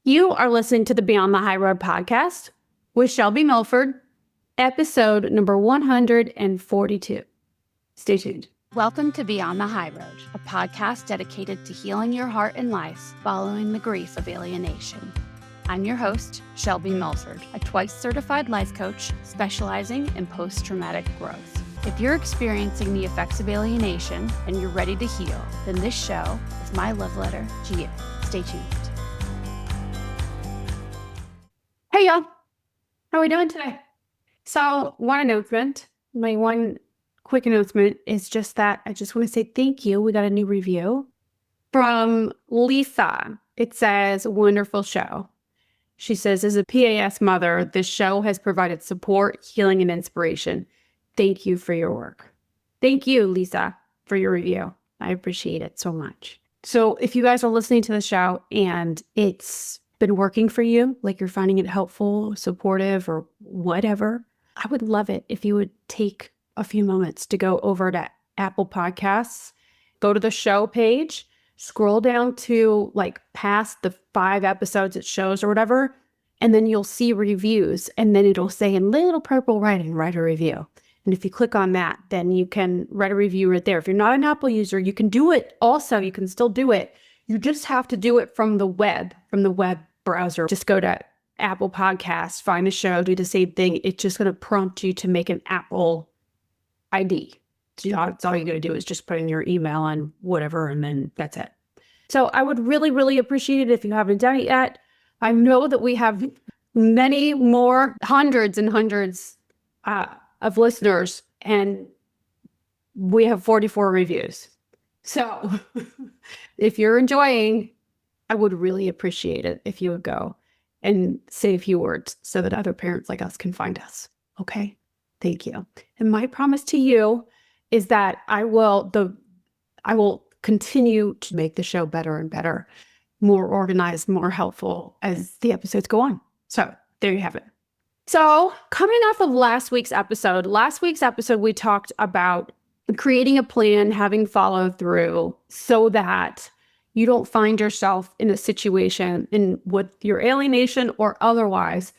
You are listening to the Beyond the High Road podcast with Shelby Milford, episode number 142. Stay tuned. Welcome to Beyond the High Road, a podcast dedicated to healing your heart and life following the grief of alienation. I'm your host, Shelby Milford, a twice certified life coach specializing in post-traumatic growth. If you're experiencing the effects of alienation and you're ready to heal, then this show is my love letter to you. Stay tuned. Hey y'all, how are we doing today? So my one quick announcement is just that I just want to say thank you. We got a new review from Lisa. It says, wonderful show. She says, as a PAS mother, this show has provided support, healing, and inspiration. Thank you for your work. Thank you, Lisa, for your review. I appreciate it so much. So if you guys are listening to the show and it's been working for you, like you're finding it helpful, supportive, or whatever, I would love it if you would take a few moments to go over to Apple Podcasts, go to the show page, scroll down to like past the 5 episodes it shows or whatever, and then you'll see reviews, and then it'll say in little purple writing, write a review. And if you click on that, then you can write a review right there. If you're not an Apple user, you can do it also. You can still do it. You just have to do it from the web browser. Just go to Apple Podcasts, find a show, do the same thing. It's just going to prompt you to make an Apple ID. So that's all you're going to do is just put in your email and whatever, and then that's it. So I would really, really appreciate it if you haven't done it yet. I know that we have many more, hundreds and hundreds of listeners, and we have 44 reviews. So if you're enjoying, I would really appreciate it if you would go and say a few words so that other parents like us can find us. Okay? Thank you. And my promise to you is that I will continue to make the show better and better, more organized, more helpful as the episodes go on. So there you have it. So coming off of last week's episode, we talked about creating a plan, having follow through so that you don't find yourself in a situation with your alienation or otherwise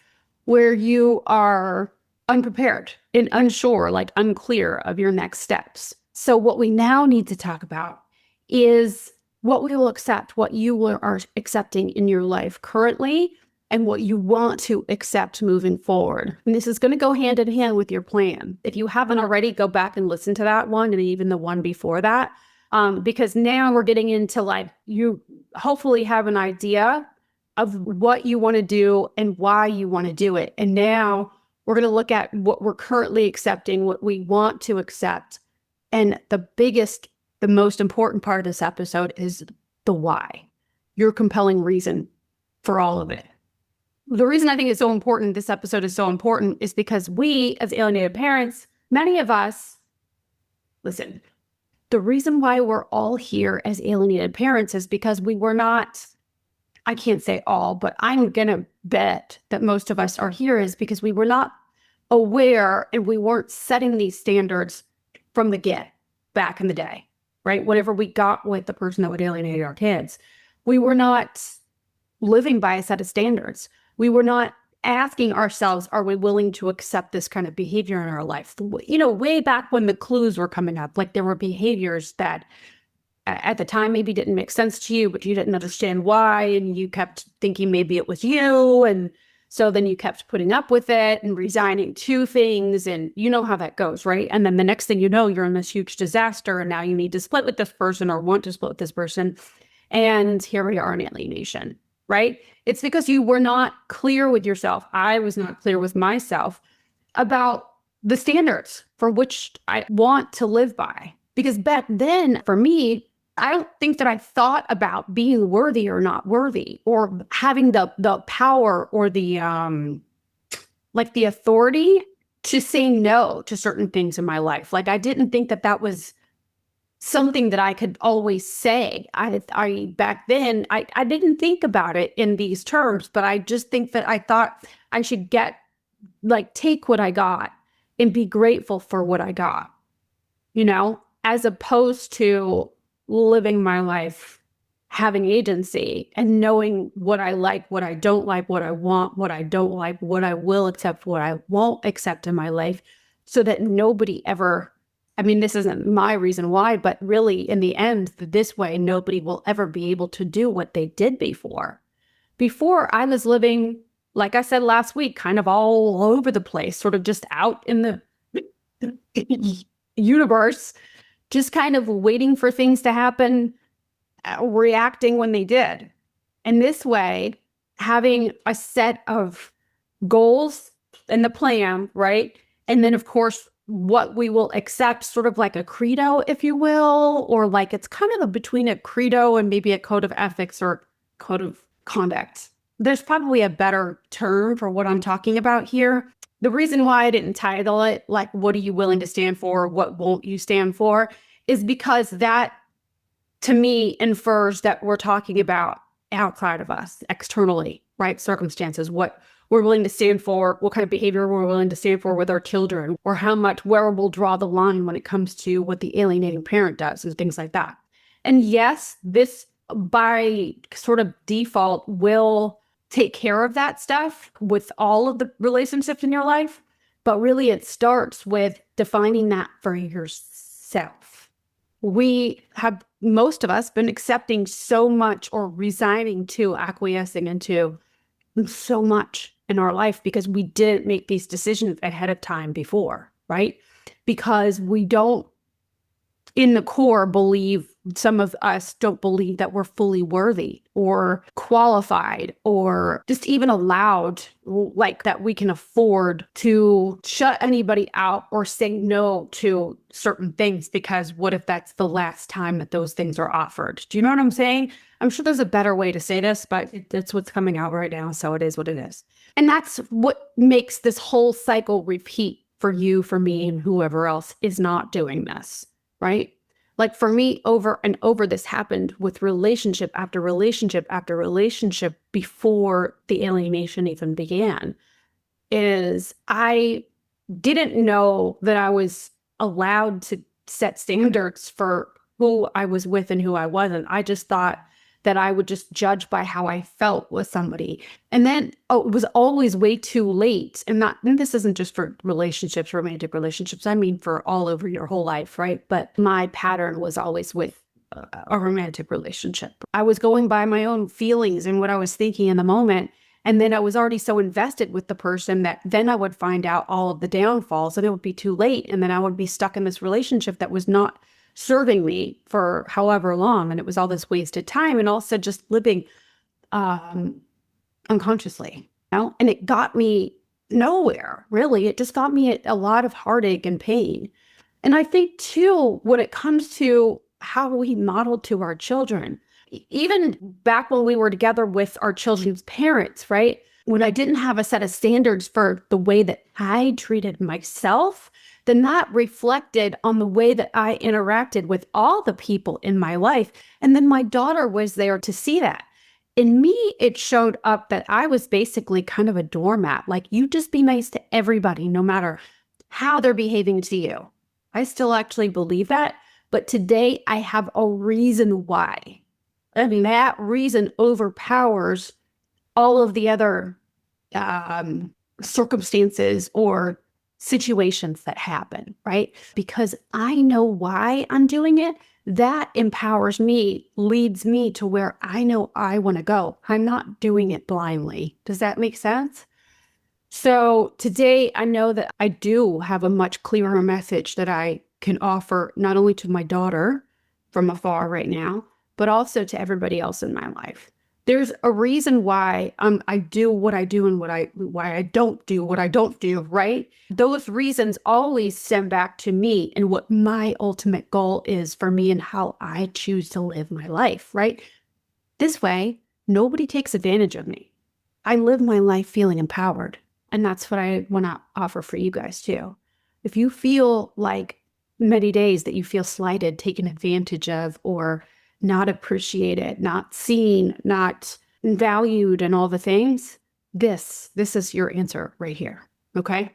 where you are unprepared and unsure, like unclear of your next steps. So what we now need to talk about is what we will accept, what you are accepting in your life currently, and what you want to accept moving forward. And this is going to go hand in hand with your plan. If you haven't already, go back and listen to that one and even the one before that. Because now we're getting into like, you hopefully have an idea of what you want to do and why you want to do it. And now we're going to look at what we're currently accepting, what we want to accept. And the most important part of this episode is the why, your compelling reason for all of it. The reason I think it's so important, this episode is so important, is because we, as alienated parents, many of us, listen, the reason why we're all here as alienated parents is because we were not, I can't say all, but I'm going to bet that most of us are here is because we were not aware and we weren't setting these standards from the get back in the day, right? Whatever we got with the person that would alienate our kids, we were not living by a set of standards. We were not asking ourselves, are we willing to accept this kind of behavior in our life? You know, way back when the clues were coming up, like there were behaviors that at the time maybe didn't make sense to you, but you didn't understand why. And you kept thinking maybe it was you. And so then you kept putting up with it and resigning to things. And you know how that goes, right? And then the next thing you know, you're in this huge disaster. And now you need to split with this person or want to split with this person. And here we are in alienation, right? It's because you were not clear with yourself. I was not clear with myself about the standards for which I want to live by. Because back then, for me, I don't think that I thought about being worthy or not worthy, or having the power or the authority to say no to certain things in my life. Like I didn't think that was something that I could always say. I back then, I didn't think about it in these terms, but I just think that I thought I should take what I got and be grateful for what I got, you know, as opposed to living my life having agency and knowing what I like, what I don't like, what I want, what I don't like, what I will accept, what I won't accept in my life, so that nobody ever, I mean, this isn't my reason why, but really in the end, this way, nobody will ever be able to do what they did before. Before, I was living, like I said last week, kind of all over the place, sort of just out in the universe, just kind of waiting for things to happen, reacting when they did. And this way, having a set of goals and the plan, right? And then, of course, what we will accept, sort of like a credo, if you will, or like it's kind of between a credo and maybe a code of ethics or code of conduct. There's probably a better term for what I'm talking about here. The reason why I didn't title it, like, what are you willing to stand for? What won't you stand for? Is because that, to me, infers that we're talking about outside of us, externally, right? Circumstances, what we're willing to stand for, what kind of behavior we're willing to stand for with our children, or how much, where we'll draw the line when it comes to what the alienating parent does and things like that. And yes, this by sort of default will take care of that stuff with all of the relationships in your life. But really, it starts with defining that for yourself. We have, most of us, been accepting so much or resigning to, acquiescing into so much in our life because we didn't make these decisions ahead of time before, right? Because we don't, in the core, believe, some of us don't believe that we're fully worthy or qualified or just even allowed, like that we can afford to shut anybody out or say no to certain things, because what if that's the last time that those things are offered? Do you know what I'm saying? I'm sure there's a better way to say this, but that's what's coming out right now. So it is what it is. And that's what makes this whole cycle repeat for you, for me, and whoever else is not doing this, right? Like for me, over and over, this happened with relationship after relationship after relationship before the alienation even began. Is I didn't know that I was allowed to set standards for who I was with and who I wasn't. I just thought that I would just judge by how I felt with somebody. And then, it was always way too late. And this isn't just for relationships, romantic relationships. I mean, for all over your whole life, right? But my pattern was always with a romantic relationship. I was going by my own feelings and what I was thinking in the moment. And then I was already so invested with the person that then I would find out all of the downfalls and it would be too late. And then I would be stuck in this relationship that was not serving me for however long. And it was all this wasted time and also just living unconsciously, you know? And it got me nowhere, really. It just got me a lot of heartache and pain. And I think too, when it comes to how we model to our children, even back when we were together with our children's parents, right? When I didn't have a set of standards for the way that I treated myself, then that reflected on the way that I interacted with all the people in my life. And then my daughter was there to see that. In me, it showed up that I was basically kind of a doormat. Like, you just be nice to everybody, no matter how they're behaving to you. I still actually believe that. But today I have a reason why. I mean, that reason overpowers all of the other circumstances or situations that happen, right? Because I know why I'm doing it. That empowers me, leads me to where I know I want to go. I'm not doing it blindly. Does that make sense? So today I know that I do have a much clearer message that I can offer not only to my daughter from afar right now, but also to everybody else in my life. There's a reason why I do what I do and why I don't do what I don't do, right? Those reasons always stem back to me and what my ultimate goal is for me and how I choose to live my life, right? This way, nobody takes advantage of me. I live my life feeling empowered. And that's what I want to offer for you guys too. If you feel like many days that you feel slighted, taken advantage of, or not appreciated, not seen, not valued, and all the things, this is your answer right here, okay?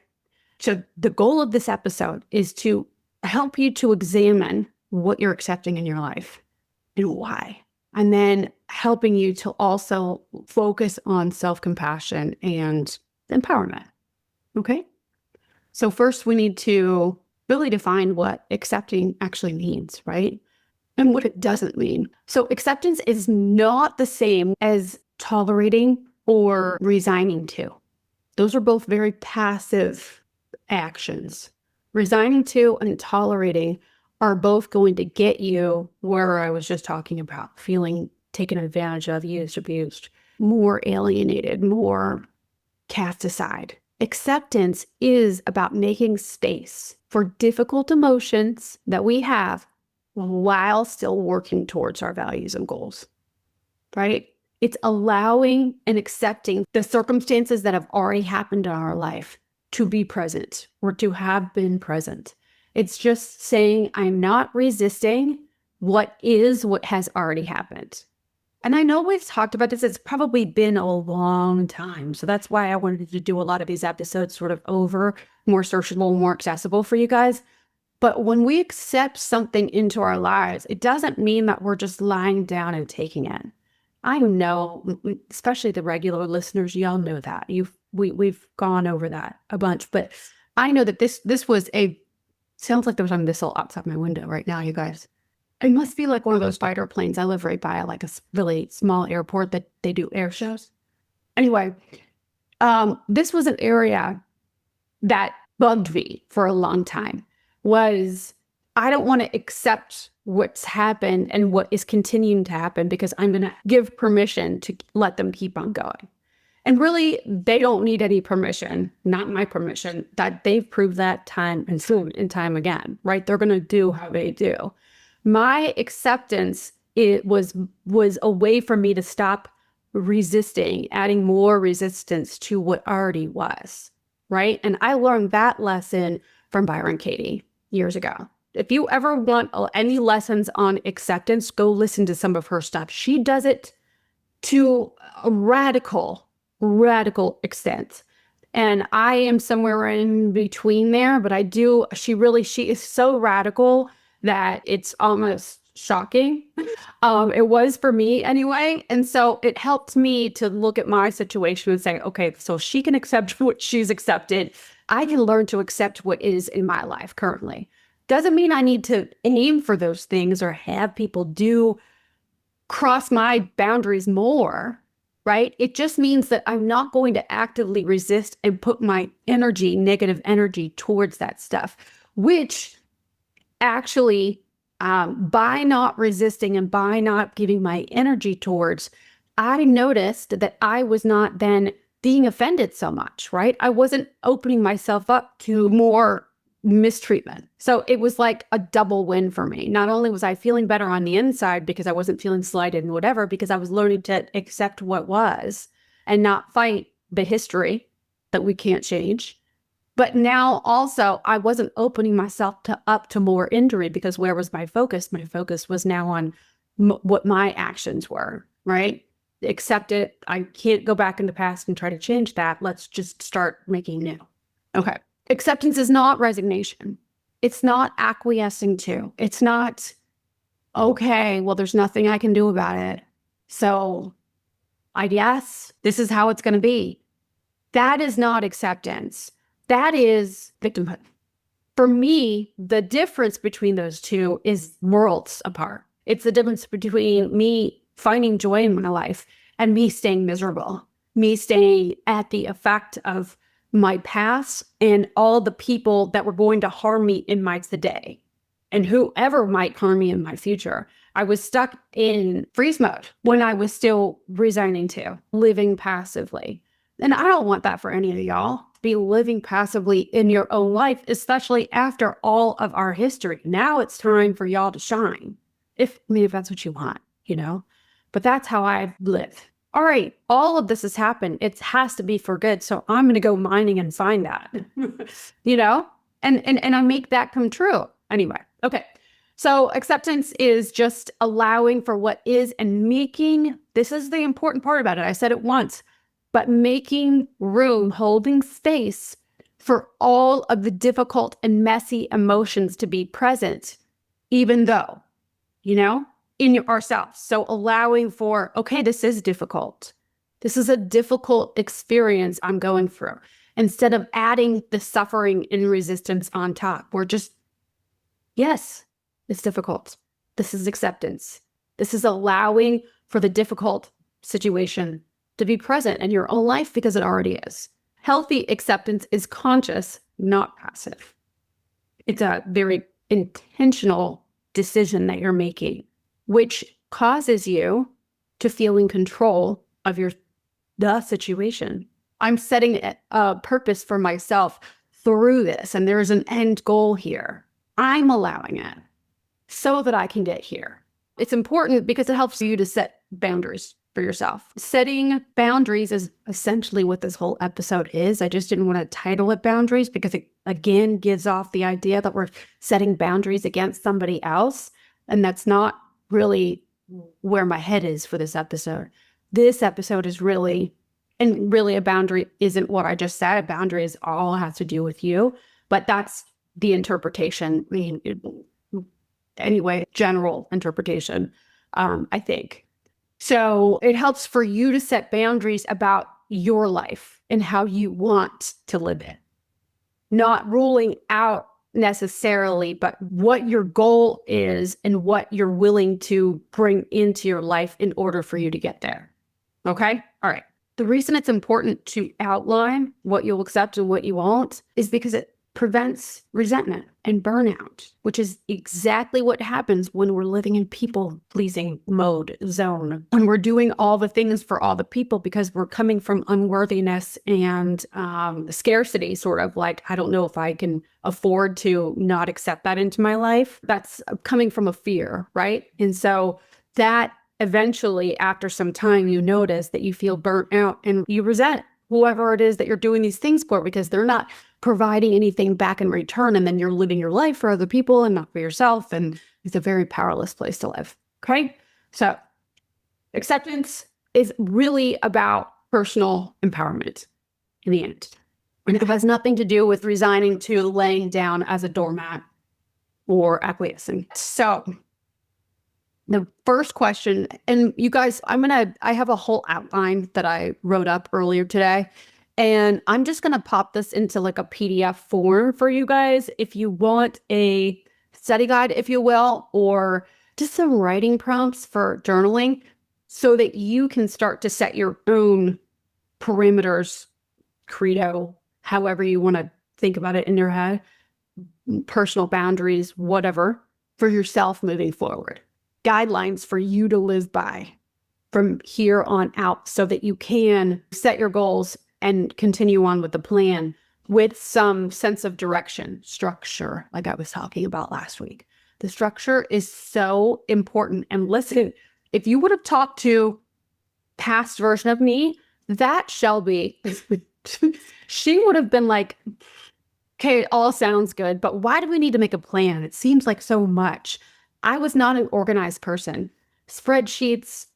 So the goal of this episode is to help you to examine what you're accepting in your life and why. and then helping you to also focus on self-compassion and empowerment. Okay? So first we need to really define what accepting actually means, right? And what it doesn't mean. So acceptance is not the same as tolerating or resigning to. Those are both very passive actions. Resigning to and tolerating are both going to get you where I was just talking about, feeling taken advantage of, used, abused, more alienated, more cast aside. Acceptance is about making space for difficult emotions that we have while still working towards our values and goals, right? It's allowing and accepting the circumstances that have already happened in our life to be present or to have been present. It's just saying, I'm not resisting what has already happened. And I know we've talked about this. It's probably been a long time. So that's why I wanted to do a lot of these episodes sort of over, more searchable, more accessible for you guys. But when we accept something into our lives, it doesn't mean that we're just lying down and taking it. I know, especially the regular listeners, y'all know that. We've gone over that a bunch. But I know that this was sounds like there's a missile outside my window right now, you guys. It must be like one of those fighter planes. I live right by like a really small airport that they do air shows. Anyway, this was an area that bugged me for a long time. I don't want to accept what's happened and what is continuing to happen because I'm going to give permission to let them keep on going. And really, they don't need any permission, not my permission, that they've proved that time and time again, right? They're going to do how they do. My acceptance, it was a way for me to stop resisting, adding more resistance to what already was, right? And I learned that lesson from Byron Katie years ago. If you ever want any lessons on acceptance, go listen to some of her stuff. She does it to a radical extent. And I am somewhere in between there, but she is so radical that it's almost shocking. It was for me anyway. And so it helped me to look at my situation and say, okay, so she can accept what she's accepted. I can learn to accept what is in my life currently. Doesn't mean I need to aim for those things or have people cross my boundaries more, right? It just means that I'm not going to actively resist and put my negative energy towards that stuff, which actually, by not resisting and by not giving my energy towards, I noticed that I was not then being offended so much, right? I wasn't opening myself up to more mistreatment. So it was like a double win for me. Not only was I feeling better on the inside because I wasn't feeling slighted and whatever, because I was learning to accept what was and not fight the history that we can't change. But now also I wasn't opening myself up to more injury because where was my focus? My focus was now on what my actions were, right? Accept it. I can't go back in the past and try to change that. Let's just start making new. Okay. Acceptance is not resignation. It's not acquiescing to. It's not, okay, well, there's nothing I can do about it. So I guess this is how it's going to be. That is not acceptance. That is victimhood. For me, the difference between those two is worlds apart. It's the difference between me finding joy in my life and me staying miserable, me staying at the effect of my past and all the people that were going to harm me in my today and whoever might harm me in my future. I was stuck in freeze mode when I was still resigning to, living passively. And I don't want that for any of y'all. Be living passively in your own life, especially after all of our history. Now it's time for y'all to shine. If that's what you want, but that's how I live. All right, all of this has happened. It has to be for good. So I'm going to go mining and find that, and I make that come true. Anyway, okay. So acceptance is just allowing for what is and this is the important part about it. I said it once, but making room, holding space for all of the difficult and messy emotions to be present, even though, in ourselves. So allowing for, okay, this is difficult. This is a difficult experience I'm going through. Instead of adding the suffering and resistance on top, we're just, yes, it's difficult. This is acceptance. This is allowing for the difficult situation to be present in your own life because it already is. Healthy acceptance is conscious, not passive. It's a very intentional decision that you're making, which causes you to feel in control of the situation. I'm setting a purpose for myself through this, and there's an end goal here. I'm allowing it so that I can get here. It's important because it helps you to set boundaries for yourself. Setting boundaries is essentially what this whole episode is. I just didn't want to title it boundaries because it, again, gives off the idea that we're setting boundaries against somebody else. And that's not really where my head is for this episode. This episode is really, and really a boundary isn't what I just said. A boundary is all has to do with you, but that's the interpretation. I mean, anyway, general interpretation, I think. So it helps for you to set boundaries about your life and how you want to live it. Not ruling out necessarily, but what your goal is and what you're willing to bring into your life in order for you to get there. Okay? All right. The reason it's important to outline what you'll accept and what you won't is because it prevents resentment and burnout, which is exactly what happens when we're living in people-pleasing mode zone. When we're doing all the things for all the people because we're coming from unworthiness and scarcity, sort of like, I don't know if I can afford to not accept that into my life. That's coming from a fear, right? And so that eventually, after some time, you notice that you feel burnt out and you resent whoever it is that you're doing these things for because they're not providing anything back in return. And then you're living your life for other people and not for yourself. And it's a very powerless place to live. Okay. So acceptance is really about personal empowerment in the end. And it has nothing to do with resigning to laying down as a doormat or acquiescing. So the first question, and you guys, I have a whole outline that I wrote up earlier today, and I'm just going to pop this into like a PDF form for you guys if you want a study guide, if you will, or just some writing prompts for journaling so that you can start to set your own perimeters, credo, however you want to think about it in your head, personal boundaries, whatever, for yourself moving forward. Guidelines for you to live by from here on out so that you can set your goals and continue on with the plan with some sense of direction, structure, like I was talking about last week. The structure is so important. And listen, if you would have talked to past version of me, that Shelby, she would have been like, okay, it all sounds good, but why do we need to make a plan? It seems like so much. I was not an organized person. Spreadsheets,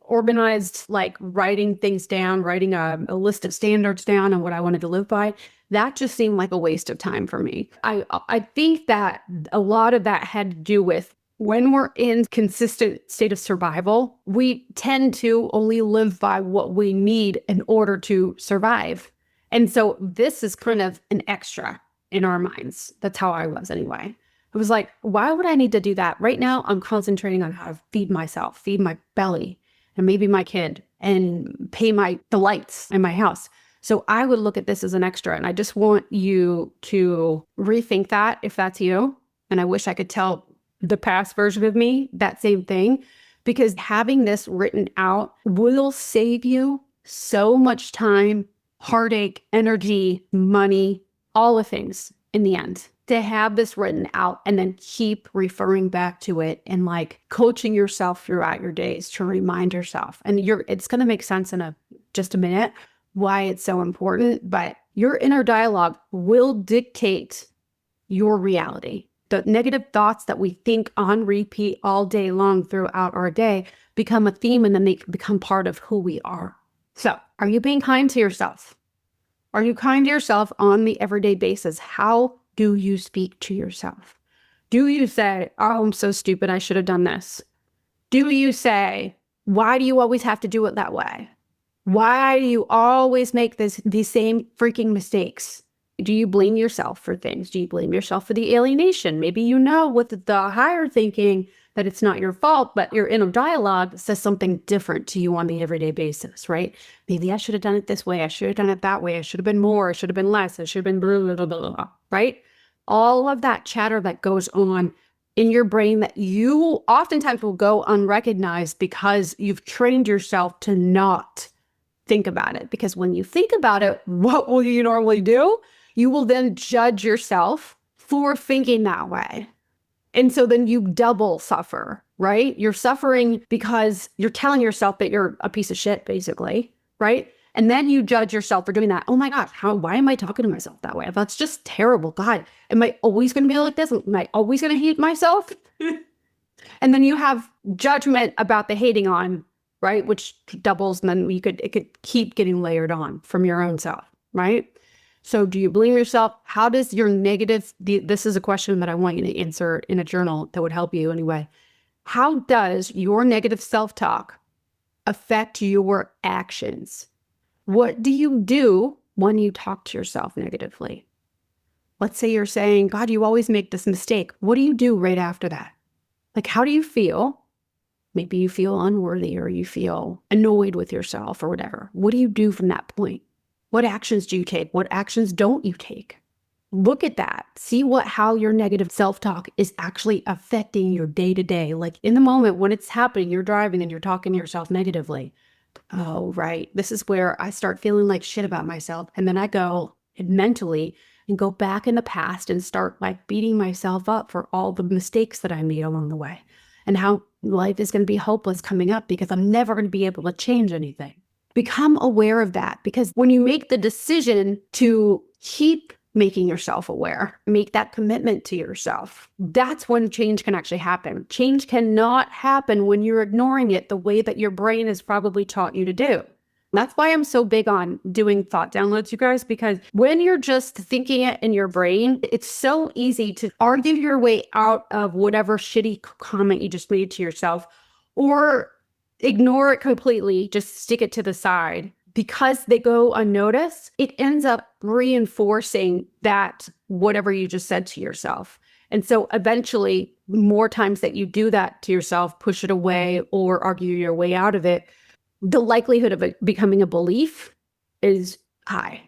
organized, like writing things down, writing a list of standards down and what I wanted to live by. That just seemed like a waste of time for me. I think that a lot of that had to do with when we're in consistent state of survival, we tend to only live by what we need in order to survive. And so this is kind of an extra in our minds. That's how I was anyway. It was like, why would I need to do that? Right now, I'm concentrating on how to feed myself, feed my belly, and maybe my kid, and pay the lights in my house. So I would look at this as an extra. And I just want you to rethink that if that's you. And I wish I could tell the past version of me that same thing, because having this written out will save you so much time, heartache, energy, money, all the things in the end. To have this written out and then keep referring back to it and like coaching yourself throughout your days to remind yourself. And it's going to make sense in just a minute why it's so important, but your inner dialogue will dictate your reality. The negative thoughts that we think on repeat all day long throughout our day become a theme, and then they become part of who we are. So are you being kind to yourself? Are you kind to yourself on the everyday basis? How do you speak to yourself? Do you say, oh, I'm so stupid, I should have done this? Do you say, why do you always have to do it that way? Why do you always make these same freaking mistakes? Do you blame yourself for things? Do you blame yourself for the alienation? Maybe you know with the higher thinking that it's not your fault, but your inner dialogue says something different to you on the everyday basis, right? Maybe I should have done it this way. I should have done it that way. I should have been more. I should have been less. I should have been blah, blah, blah, blah, right? All of that chatter that goes on in your brain that you oftentimes will go unrecognized because you've trained yourself to not think about it. Because when you think about it, what will you normally do? You will then judge yourself for thinking that way. And so then you double suffer, right? You're suffering because you're telling yourself that you're a piece of shit, basically, right? And then you judge yourself for doing that. Oh my God, why am I talking to myself that way? That's just terrible. God, am I always going to be like this? Am I always going to hate myself? And then you have judgment about the hating on, right? Which doubles, and then it could keep getting layered on from your own self, right? So do you blame yourself? How does your this is a question that I want you to answer in a journal that would help you anyway. How does your negative self-talk affect your actions? What do you do when you talk to yourself negatively? Let's say you're saying, God, you always make this mistake. What do you do right after that? Like, how do you feel? Maybe you feel unworthy or you feel annoyed with yourself or whatever. What do you do from that point? What actions do you take? What actions don't you take? Look at that. See how your negative self-talk is actually affecting your day-to-day. Like in the moment when it's happening, you're driving and you're talking to yourself negatively. Oh, right. This is where I start feeling like shit about myself. And then I go mentally and go back in the past and start like beating myself up for all the mistakes that I made along the way and how life is going to be hopeless coming up because I'm never going to be able to change anything. Become aware of that, because when you make the decision to keep making yourself aware, make that commitment to yourself, that's when change can actually happen. Change cannot happen when you're ignoring it the way that your brain has probably taught you to do. That's why I'm so big on doing thought downloads, you guys, because when you're just thinking it in your brain, it's so easy to argue your way out of whatever shitty comment you just made to yourself, or ignore it completely, just stick it to the side. Because they go unnoticed, it ends up reinforcing that whatever you just said to yourself. And so eventually, more times that you do that to yourself, push it away or argue your way out of it, the likelihood of it becoming a belief is high,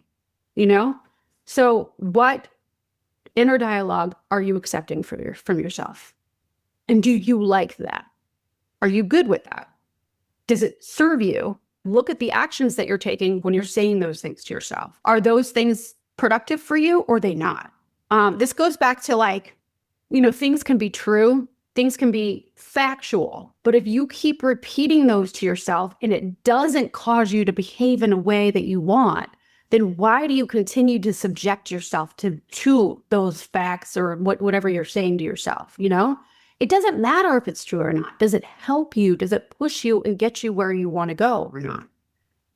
you know? So what inner dialogue are you accepting from yourself? And do you like that? Are you good with that? Does it serve you? Look at the actions that you're taking when you're saying those things to yourself. Are those things productive for you or are they not? This goes back to things can be true, things can be factual, but if you keep repeating those to yourself and it doesn't cause you to behave in a way that you want, then why do you continue to subject yourself to those facts or whatever you're saying to yourself, It doesn't matter if it's true or not. Does it help you? Does it push you and get you where you want to go or not?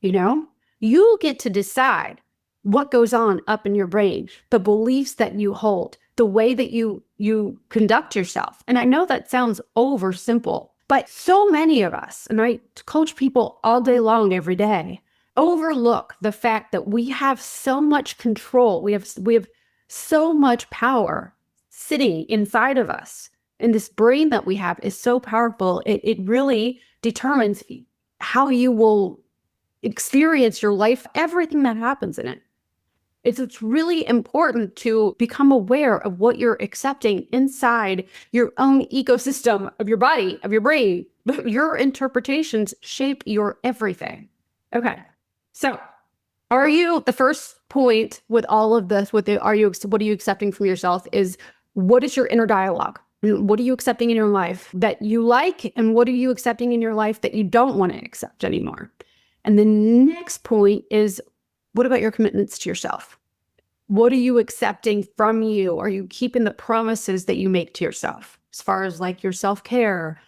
You get to decide what goes on up in your brain, the beliefs that you hold, the way that you conduct yourself. And I know that sounds over simple, but so many of us, and I coach people all day long, every day, overlook the fact that we have so much control. We have so much power sitting inside of us. And this brain that we have is so powerful. It really determines how you will experience your life, everything that happens in it. It's really important to become aware of what you're accepting inside your own ecosystem of your body, of your brain. Your interpretations shape your everything. Okay. So the first point with all of this, what are you accepting from yourself is, what is your inner dialogue? What are you accepting in your life that you like? And what are you accepting in your life that you don't want to accept anymore? And the next point is, what about your commitments to yourself? What are you accepting from you? Are you keeping the promises that you make to yourself as far as your self-care,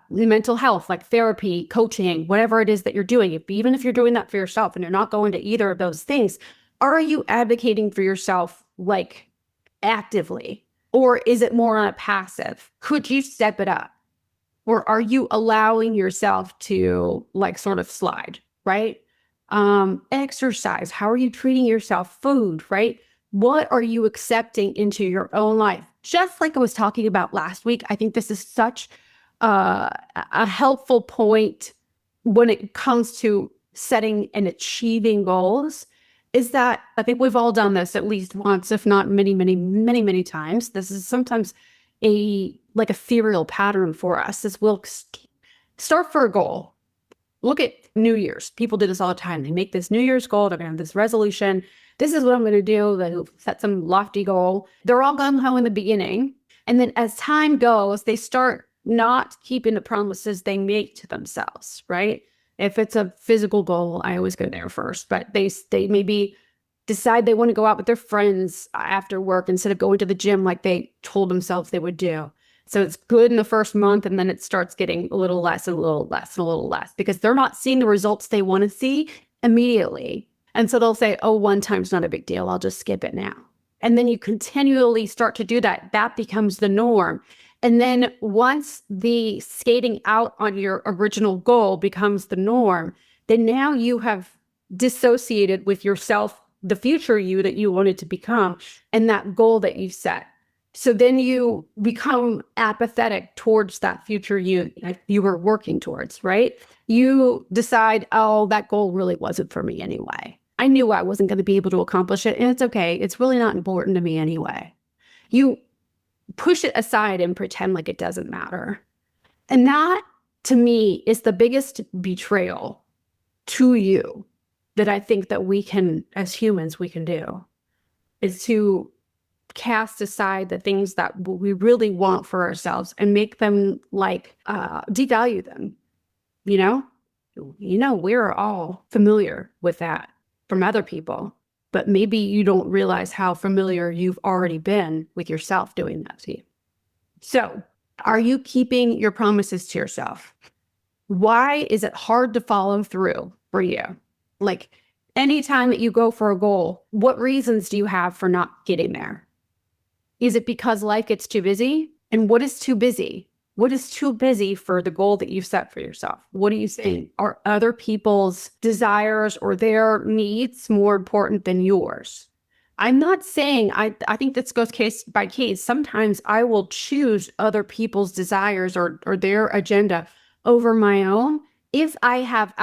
mental health, like therapy, coaching, whatever it is that you're doing? Even if you're doing that for yourself and you're not going to either of those things, are you advocating for yourself actively? Or is it more on a passive? Could you step it up? Or are you allowing yourself to like sort of slide, right? Exercise. How are you treating yourself? Food, right? What are you accepting into your own life? Just like I was talking about last week, I think this is such a helpful point when it comes to setting and achieving goals, is that I think we've all done this at least once, if not many, many, many, many times. This is sometimes a like ethereal pattern for us, is we'll start for a goal. Look at New Year's. People do this all the time. They make this New Year's goal. They're going to have this resolution. This is what I'm going to do. They set some lofty goal. They're all gung-ho in the beginning. And then as time goes, they start not keeping the promises they make to themselves, right? If it's a physical goal, I always go there first. But they maybe decide they want to go out with their friends after work instead of going to the gym like they told themselves they would do. So it's good in the first month, and then it starts getting a little less and a little less and a little less because they're not seeing the results they want to see immediately. And so they'll say, oh, one time's not a big deal. I'll just skip it now. And then you continually start to do that. That becomes the norm. And then once the skating out on your original goal becomes the norm, then now you have dissociated with yourself, the future you that you wanted to become, and that goal that you set. So then you become apathetic towards that future you were working towards, right? You decide, oh, that goal really wasn't for me anyway. I knew I wasn't going to be able to accomplish it, and it's okay. It's really not important to me anyway. You push it aside and pretend like it doesn't matter. And that, to me, is the biggest betrayal to you that I think that we can, as humans, we can do, is to cast aside the things that we really want for ourselves and make them like devalue them. We're all familiar with that from other people, but maybe you don't realize how familiar you've already been with yourself doing that to you. So are you keeping your promises to yourself? Why is it hard to follow through for you? Like anytime that you go for a goal, what reasons do you have for not getting there? Is it because life gets too busy? And what is too busy? What is too busy for the goal that you've set for yourself? What are you saying? Are other people's desires or their needs more important than yours? I'm not saying, I think this goes case by case. Sometimes I will choose other people's desires or their agenda over my own if I have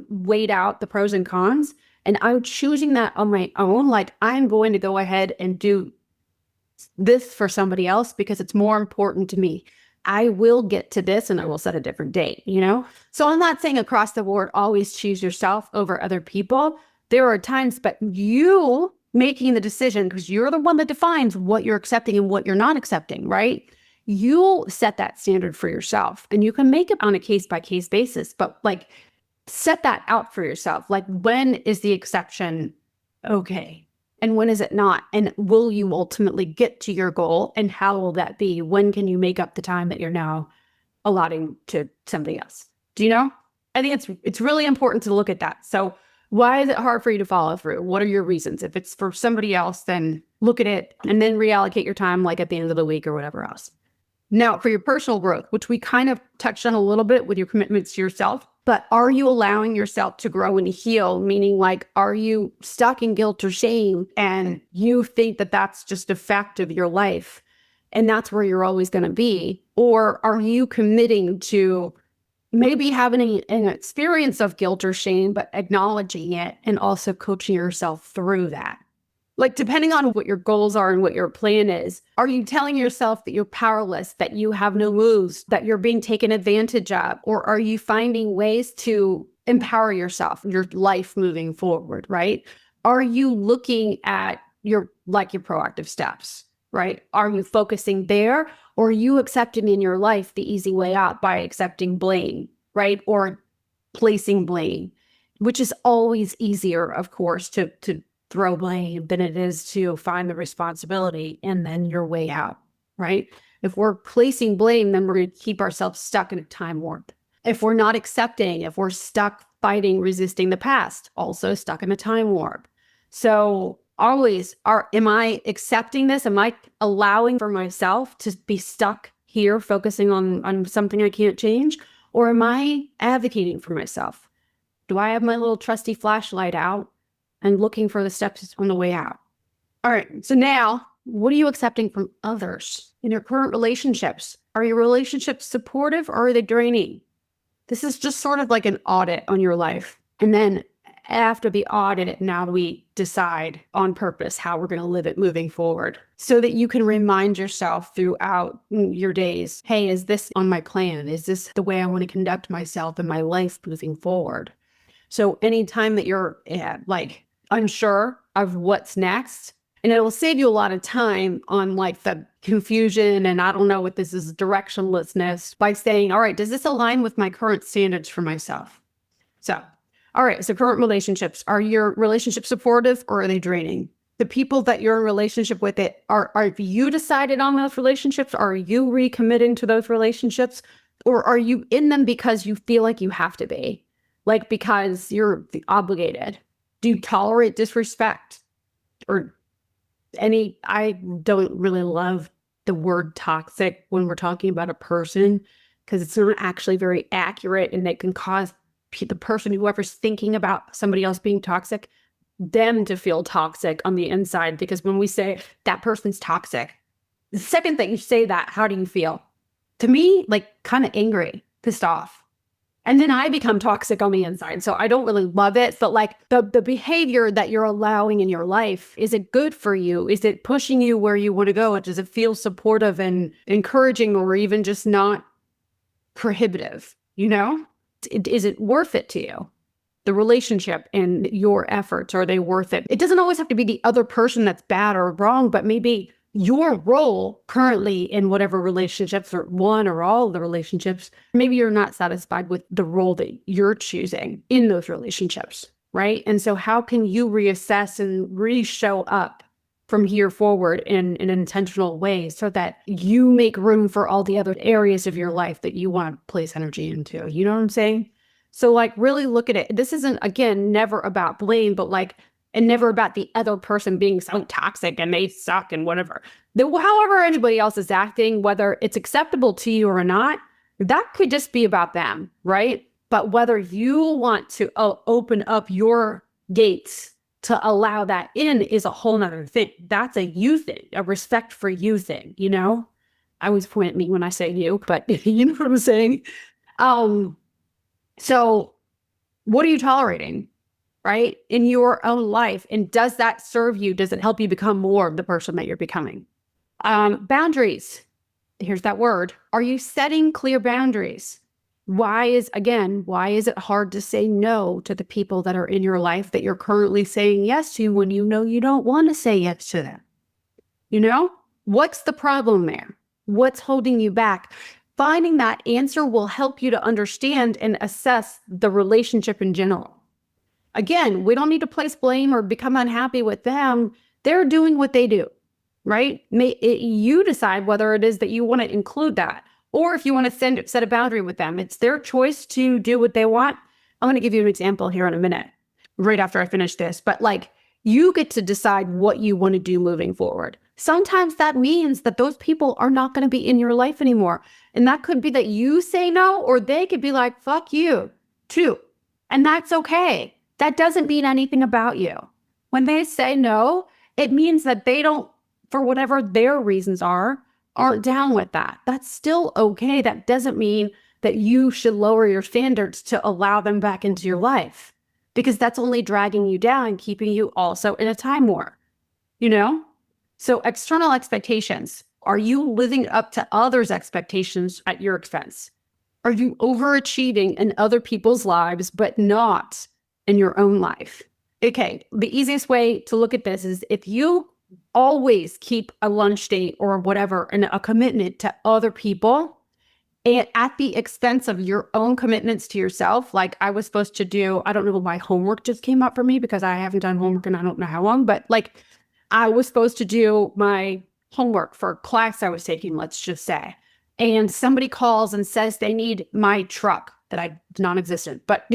weighed out the pros and cons, and I'm choosing that on my own. Like, I'm going to go ahead and do this for somebody else because it's more important to me. I will get to this and I will set a different date, So I'm not saying across the board, always choose yourself over other people. There are times, but you making the decision, because you're the one that defines what you're accepting and what you're not accepting, right? You'll set that standard for yourself, and you can make it on a case by case basis, but set that out for yourself. Like, when is the exception okay? And when is it not? And will you ultimately get to your goal? And how will that be? When can you make up the time that you're now allotting to something else? Do you know? I think it's really important to look at that. So why is it hard for you to follow through? What are your reasons? If it's for somebody else, then look at it and then reallocate your time at the end of the week or whatever else. Now, for your personal growth, which we kind of touched on a little bit with your commitments to yourself, but are you allowing yourself to grow and heal? Meaning, are you stuck in guilt or shame and you think that that's just a fact of your life and that's where you're always going to be? Or are you committing to maybe having an experience of guilt or shame, but acknowledging it and also coaching yourself through that? Depending on what your goals are and what your plan is, are you telling yourself that you're powerless, that you have no moves, that you're being taken advantage of? Or are you finding ways to empower yourself, your life moving forward, right? Are you looking at your proactive steps, right? Are you focusing there? Or are you accepting in your life the easy way out by accepting blame, right? Or placing blame, which is always easier, of course, to throw blame than it is to find the responsibility and then your way out, right? If we're placing blame, then we're going to keep ourselves stuck in a time warp. If we're not accepting, if we're stuck fighting, resisting the past, also stuck in a time warp. So always am I accepting this? Am I allowing for myself to be stuck here focusing on something I can't change? Or am I advocating for myself? Do I have my little trusty flashlight out and looking for the steps on the way out? All right. So now, what are you accepting from others in your current relationships? Are your relationships supportive or are they draining? This is just sort of like an audit on your life. And then after the audit, now we decide on purpose how we're going to live it moving forward so that you can remind yourself throughout your days, hey, is this on my plan? Is this the way I want to conduct myself in my life moving forward? So anytime that you're like unsure of what's next, and it will save you a lot of time on like the confusion and I don't know what this is, directionlessness, by saying, all right, does this align with my current standards for myself? So, all right, so current relationships, are your relationships supportive or are they draining? The people that you're in relationship with, are you decided on those relationships? Are you recommitting to those relationships? Or are you in them because you feel like you have to be? Like because you're obligated? Do you tolerate disrespect? Or I don't really love the word toxic when we're talking about a person because it's not actually very accurate and it can cause the person, whoever's thinking about somebody else being toxic, them to feel toxic on the inside. Because when we say that person's toxic, the second that you say that, how do you feel? To me, like kind of angry, pissed off. And then I become toxic on the inside. So I don't really love it. But like the behavior that you're allowing in your life, is it good for you? Is it pushing you where you want to go? Does it feel supportive and encouraging or even just not prohibitive? You know, is it worth it to you? The relationship and your efforts, are they worth it? It doesn't always have to be the other person that's bad or wrong, but maybe your role currently in whatever relationships or one or all of the relationships, maybe you're not satisfied with the role that you're choosing in those relationships, right? And so how can you reassess and re-show up from here forward in an intentional way so that you make room for all the other areas of your life that you want to place energy into? You know what I'm saying? So like really look at it. This isn't, again, never about blame, but like, and never about the other person being so toxic and they suck and whatever. However anybody else is acting, whether it's acceptable to you or not, that could just be about them, right? But whether you want to open up your gates to allow that in is a whole nother thing. That's a you thing, a respect for you thing, you know? I always point at me when I say you, but you know what I'm saying? So what are you tolerating? Right? In your own life. And does that serve you? Does it help you become more of the person that you're becoming? Boundaries. Here's that word. Are you setting clear boundaries? Why is it hard to say no to the people that are in your life that you're currently saying yes to when you know you don't want to say yes to them? You know, what's the problem there? What's holding you back? Finding that answer will help you to understand and assess the relationship in general. Again, we don't need to place blame or become unhappy with them. They're doing what they do, right? You decide whether it is that you want to include that or if you want to set a boundary with them. It's their choice to do what they want. I'm going to give you an example here in a minute, right after I finish this. But like, you get to decide what you want to do moving forward. Sometimes that means that those people are not going to be in your life anymore. And that could be that you say no, or they could be like, fuck you too. And that's okay. That doesn't mean anything about you. When they say no, it means that they don't, for whatever their reasons aren't down with that. That's still okay. That doesn't mean that you should lower your standards to allow them back into your life, because that's only dragging you down and keeping you also in a time war, you know? So external expectations. Are you living up to others' expectations at your expense? Are you overachieving in other people's lives, but not in your own life? Okay, the easiest way to look at this is if you always keep a lunch date or whatever and a commitment to other people and at the expense of your own commitments to yourself. Like I was supposed to do, I don't know, my homework just came up for me because I haven't done homework and I don't know how long, but like I was supposed to do my homework for a class I was taking, let's just say. And somebody calls and says they need my truck that I non-existent, but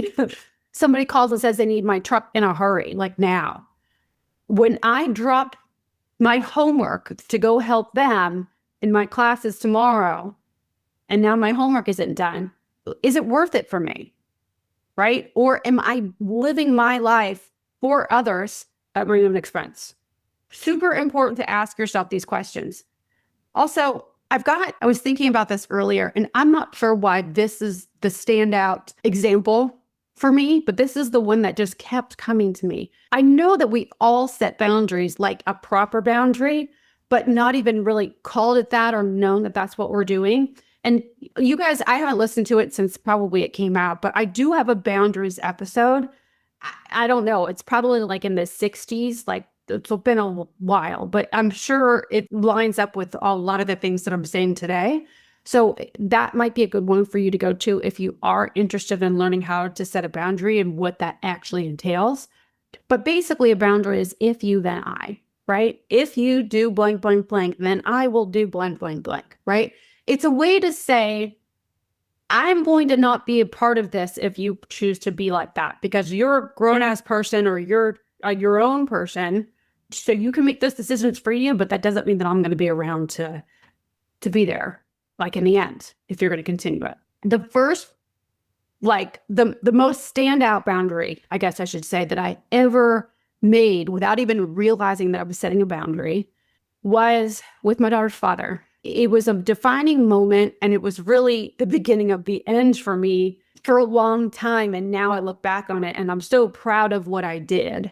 somebody calls and says they need my truck in a hurry, like now. When I dropped my homework to go help them in my classes tomorrow, and now my homework isn't done. Is it worth it for me? Right? Or am I living my life for others at my own expense? Super important to ask yourself these questions. Also, I was thinking about this earlier, and I'm not sure why this is the standout example for me, but this is the one that just kept coming to me. I know that we all set boundaries, like a proper boundary, but not even really called it that or known that that's what we're doing. And you guys, I haven't listened to it since probably it came out, but I do have a boundaries episode. I don't know. It's probably like in the 60s, like it's been a while, but I'm sure it lines up with a lot of the things that I'm saying today. So that might be a good one for you to go to if you are interested in learning how to set a boundary and what that actually entails. But basically a boundary is if you, then I, right? If you do blank, blank, blank, then I will do blank, blank, blank, right? It's a way to say, I'm going to not be a part of this if you choose to be like that, because you're a grown-ass person or you're your own person. So you can make those decisions for you, but that doesn't mean that I'm going to be around to be there, like in the end, if you're going to continue it. The first, like the most standout boundary, I guess I should say, that I ever made without even realizing that I was setting a boundary was with my daughter's father. It was a defining moment, and it was really the beginning of the end for me for a long time. And now I look back on it and I'm so proud of what I did.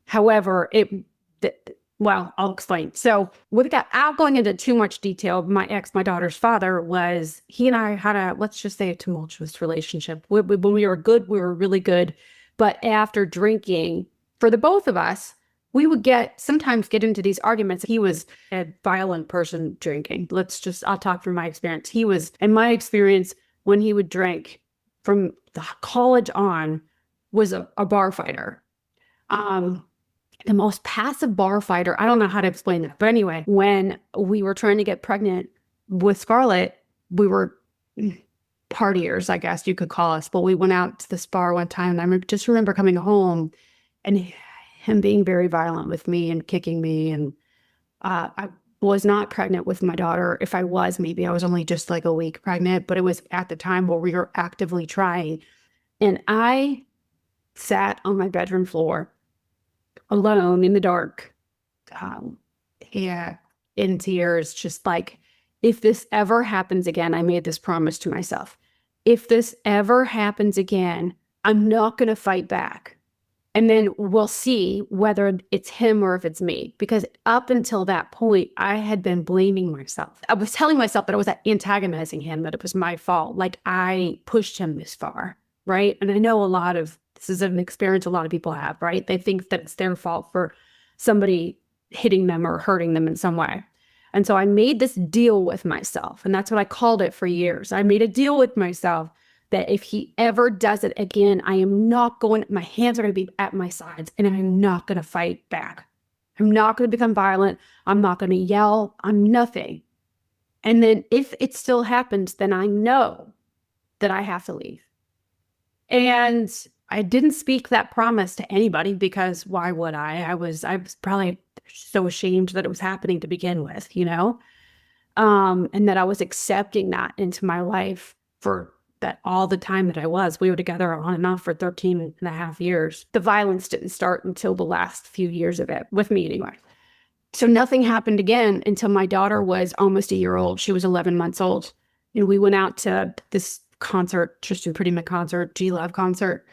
However, I'll explain. So without going into too much detail, my daughter's father he and I had a, let's just say, a tumultuous relationship. When we were good, we were really good. But after drinking, for the both of us, we would sometimes get into these arguments. He was a violent person drinking. I'll talk from my experience. He was, in my experience, when he would drink from the college on, was a bar fighter. The most passive bar fighter. I don't know how to explain that. But anyway, when we were trying to get pregnant with Scarlett, we were partiers, I guess you could call us. But we went out to this bar one time, and I just remember coming home and him being very violent with me and kicking me. And I was not pregnant with my daughter. If I was, maybe I was only just like a week pregnant, but it was at the time where we were actively trying. And I sat on my bedroom floor alone in the dark, in tears, just like, if this ever happens again, I made this promise to myself. If this ever happens again, I'm not going to fight back. And then we'll see whether it's him or if it's me. Because up until that point, I had been blaming myself. I was telling myself that I was antagonizing him, that it was my fault. Like I pushed him this far, right? And I know this is an experience a lot of people have, right? They think that it's their fault for somebody hitting them or hurting them in some way. And so I made this deal with myself. And that's what I called it for years. I made a deal with myself that if he ever does it again, my hands are going to be at my sides and I'm not going to fight back. I'm not going to become violent. I'm not going to yell. I'm nothing. And then if it still happens, then I know that I have to leave. And I didn't speak that promise to anybody, because why would I? I was probably so ashamed that it was happening to begin with, and that I was accepting that into my life for that all the time that we were together on and off for 13 and a half years. The violence didn't start until the last few years of it, with me anyway. So nothing happened again until my daughter was almost a year old. She was 11 months old. And we went out to this concert, Tristan Pretty concert, G-Love concert.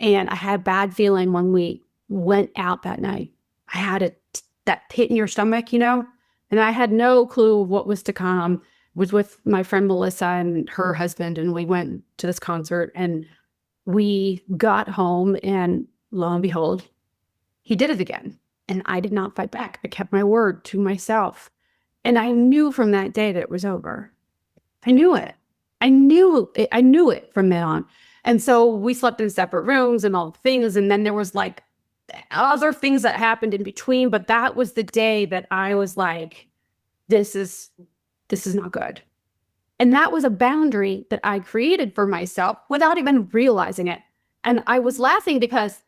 And I had a bad feeling when we went out that night. I had that pit in your stomach, and I had no clue what was to come. Was with my friend Melissa and her husband, and we went to this concert, and we got home, and lo and behold, he did it again. And I did not fight back. I kept my word to myself. And I knew from that day that it was over. I knew it. I knew it from then on. And so we slept in separate rooms and all the things. And then there was like other things that happened in between. But that was the day that I was like, this is not good. And that was a boundary that I created for myself without even realizing it. And I was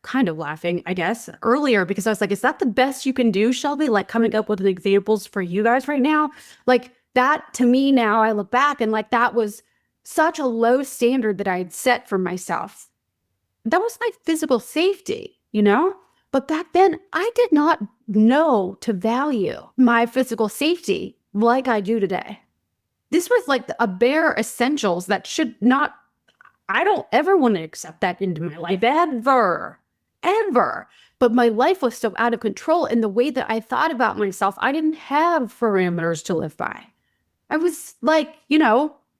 kind of laughing, I guess, earlier, because I was like, is that the best you can do, Shelby? Like coming up with examples for you guys right now? Like, that to me now, I look back and like that was such a low standard that I had set for myself. That was my physical safety, you know? But back then, I did not know to value my physical safety like I do today. This was like a bare essentials that should not, I don't ever want to accept that into my life, ever. But my life was so out of control in the way that I thought about myself. I didn't have parameters to live by. I was like,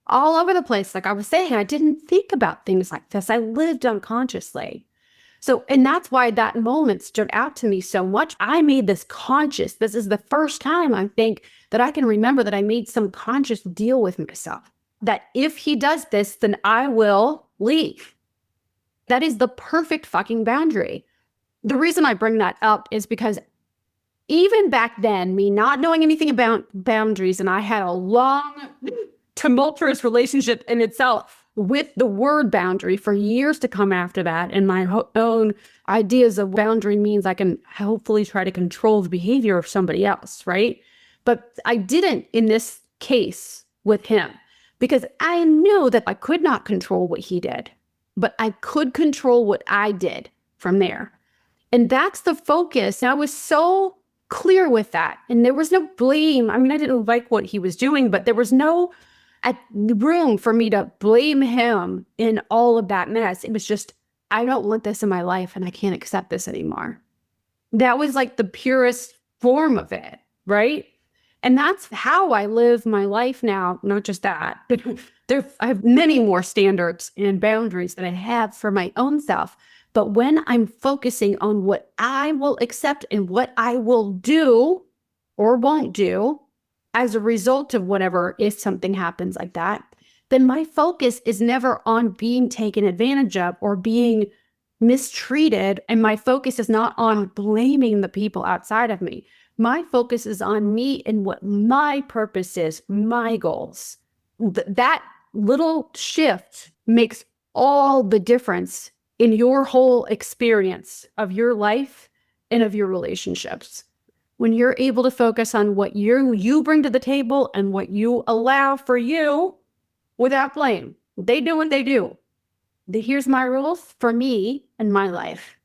all over the place. Like I was saying, I didn't think about things like this. I lived unconsciously. So, and that's why that moment stood out to me so much. I made this conscious. This is the first time I think that I can remember that I made some conscious deal with myself. That if he does this, then I will leave. That is the perfect fucking boundary. The reason I bring that up is because even back then, me not knowing anything about boundaries, and I had a long, tumultuous relationship in itself with the word boundary for years to come after that. And my own ideas of boundary means I can hopefully try to control the behavior of somebody else, right? But I didn't in this case with him because I knew that I could not control what he did, but I could control what I did from there. And that's the focus. And I was so clear with that. And there was no blame. I mean, I didn't like what he was doing, but there was no room for me to blame him in all of that mess. It was just, I don't want this in my life and I can't accept this anymore. That was like the purest form of it, right? And that's how I live my life now. Not just that, I have many more standards and boundaries that I have for my own self. But when I'm focusing on what I will accept and what I will do or won't do as a result of whatever, if something happens like that, then my focus is never on being taken advantage of or being mistreated. And my focus is not on blaming the people outside of me. My focus is on me and what my purpose is, my goals. That little shift makes all the difference in your whole experience of your life and of your relationships. When you're able to focus on what you bring to the table and what you allow for you without blame. They do what they do. Here's my rules for me and my life.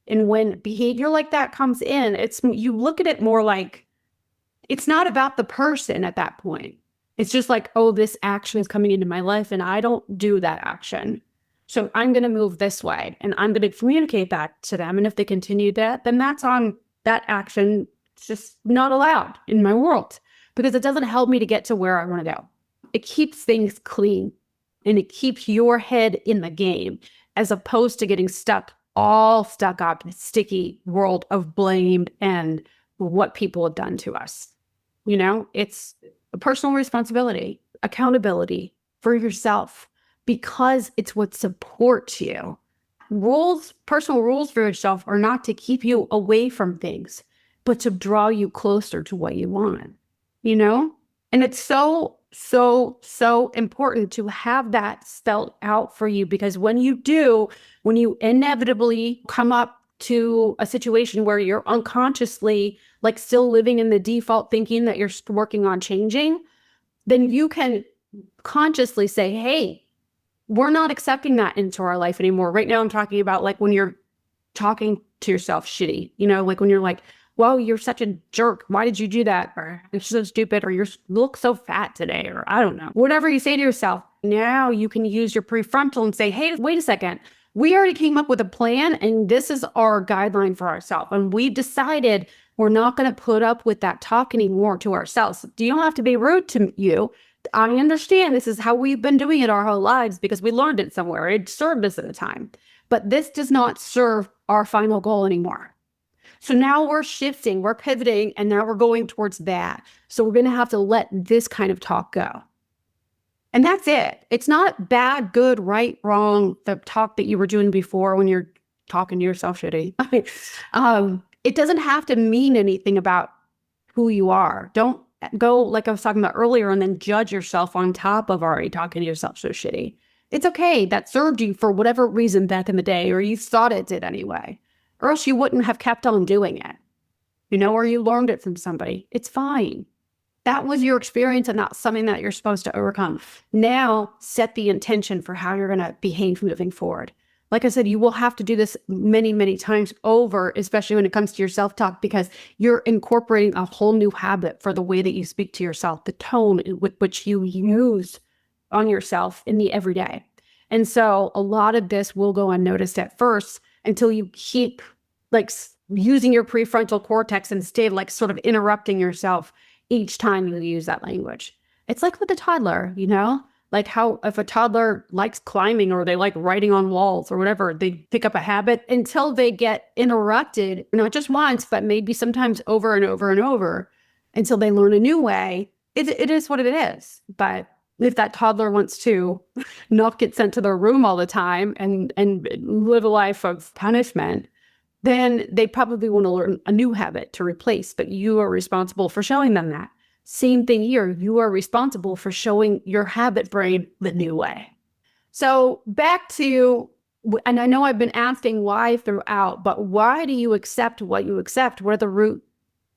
And when behavior like that comes in, you look at it more like it's not about the person at that point. It's just like, oh, this action is coming into my life and I don't do that action. So I'm going to move this way and I'm going to communicate that to them. And if they continue that, then that's on that action. It's just not allowed in my world because it doesn't help me to get to where I want to go. It keeps things clean and it keeps your head in the game as opposed to getting stuck up in a sticky world of blame and what people have done to us. It's a personal responsibility, accountability for yourself because it's what supports you. Personal rules for yourself are not to keep you away from things, but to draw you closer to what you want, And it's so, so, so important to have that spelled out for you because when you inevitably come up to a situation where you're unconsciously like still living in the default thinking that you're working on changing, then you can consciously say, hey, we're not accepting that into our life anymore. Right now, I'm talking about like when you're talking to yourself shitty, like when you're like, well, you're such a jerk. Why did you do that? Or you're so stupid, or you look so fat today, or I don't know. Whatever you say to yourself, now you can use your prefrontal and say, hey, wait a second. We already came up with a plan and this is our guideline for ourselves. And we've decided we're not going to put up with that talk anymore to ourselves. You don't have to be rude to you. I understand this is how we've been doing it our whole lives because we learned it somewhere. It served us at the time. But this does not serve our final goal anymore. So now we're shifting, we're pivoting, and now we're going towards that. So we're going to have to let this kind of talk go. And that's it. It's not bad, good, right, wrong, the talk that you were doing before when you're talking to yourself shitty. It doesn't have to mean anything about who you are. Don't go, like I was talking about earlier, and then judge yourself on top of already talking to yourself so shitty. It's okay. That served you for whatever reason back in the day, or you thought it did anyway. Or else you wouldn't have kept on doing it, or you learned it from somebody. It's fine. That was your experience and not something that you're supposed to overcome. Now set the intention for how you're going to behave moving forward. Like I said, you will have to do this many, many times over, especially when it comes to your self-talk, because you're incorporating a whole new habit for the way that you speak to yourself, the tone with which you use on yourself in the everyday. And so a lot of this will go unnoticed at first until you keep like using your prefrontal cortex instead, like sort of interrupting yourself each time you use that language. It's like with a toddler, like how if a toddler likes climbing or they like writing on walls or whatever, they pick up a habit until they get interrupted, not just once, but maybe sometimes over and over and over until they learn a new way. It is what it is. But if that toddler wants to not get sent to their room all the time and live a life of punishment, then they probably want to learn a new habit to replace, but you are responsible for showing them that. Same thing here. You are responsible for showing your habit brain the new way. So back to, and I know I've been asking why throughout, but why do you accept what you accept? What are the root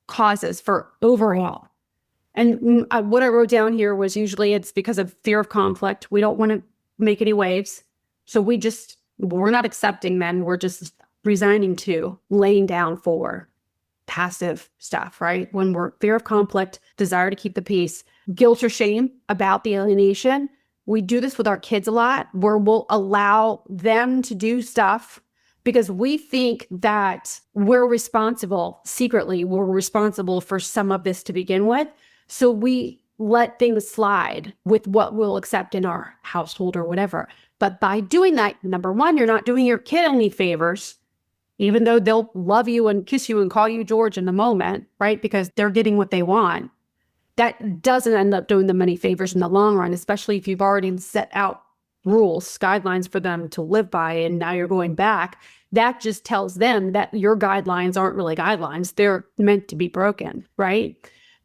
causes for overall? And what I wrote down here was usually it's because of fear of conflict. We don't want to make any waves. So we're not accepting then. We're just resigning to, laying down for passive stuff, right? When we're fear of conflict, desire to keep the peace, guilt or shame about the alienation. We do this with our kids a lot, where we'll allow them to do stuff because we think that we're responsible, secretly, we're responsible for some of this to begin with. So we let things slide with what we'll accept in our household or whatever. But by doing that, number one, you're not doing your kid any favors, even though they'll love you and kiss you and call you George in the moment, right? Because they're getting what they want. That doesn't end up doing them any favors in the long run, especially if you've already set out rules, guidelines for them to live by, and now you're going back. That just tells them that your guidelines aren't really guidelines. They're meant to be broken, right?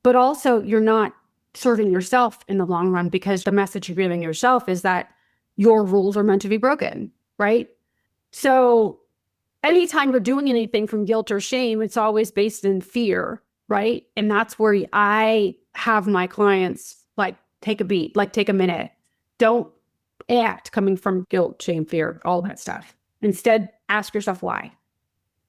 But also, you're not serving yourself in the long run, because the message you're giving yourself is that your rules are meant to be broken, right? So anytime you're doing anything from guilt or shame, it's always based in fear, right? And that's where I have my clients like take a beat, like take a minute. Don't act coming from guilt, shame, fear, all that stuff. Instead, ask yourself why.